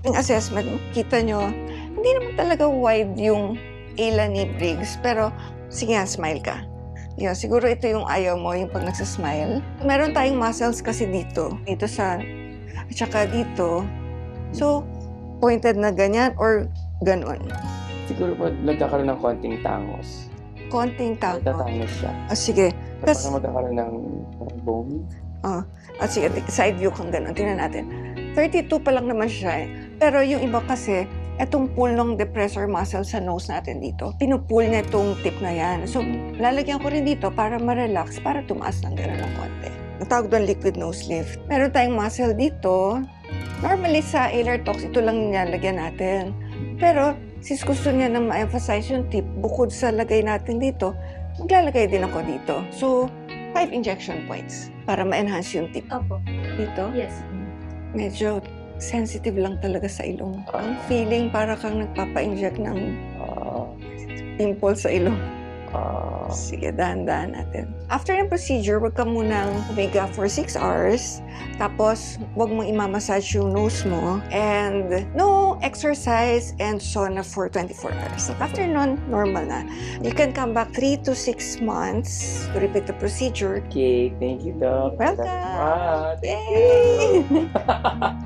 Yung assessment, kita nyo, hindi naman talaga wide yung ila ni Briggs, pero sige nga, smile ka. Yun, siguro ito yung ayaw mo, yung pag nagsasmile. Meron tayong muscles kasi dito sa, at saka dito. So, pointed na ganyan or ganun. Siguro po nagkakaroon ng konting tangos. Konting tangos. Nagtatangos siya. Sige. Parang magkakaroon ng bone. At sige, side view kang gano'n. Tingnan natin. 32 pa lang naman siya eh. Pero yung iba kasi, etong pull ng depressor muscle sa nose natin dito, pinupull niya itong tip na yan. So, lalagyan ko rin dito para ma-relax, para tumaas ng gano'n ng konti. Natawag doon liquid nose lift. Meron tayong muscle dito. Normally sa alar talks, ito lang nilalagyan natin. Pero, since gusto niya na ma-emphasize yung tip, bukod sa lagay natin dito, maglalagay din ako dito. So, 5 injection points para ma-enhance yung tip. Opo. Dito, Yes. medyo sensitive lang talaga sa ilong. Ang feeling para kang nagpapa-inject ng pimple sa ilong. Sige, dahan-dahan natin. After ng procedure, wag ka munang humiga for 6 hours. Tapos, wag mong imamassage yung nose mo. And no exercise and sauna for 24 hours. After nun, normal na. You can come back 3 to 6 months to repeat the procedure. Okay, thank you, Doc. Welcome! Thank Yay! you.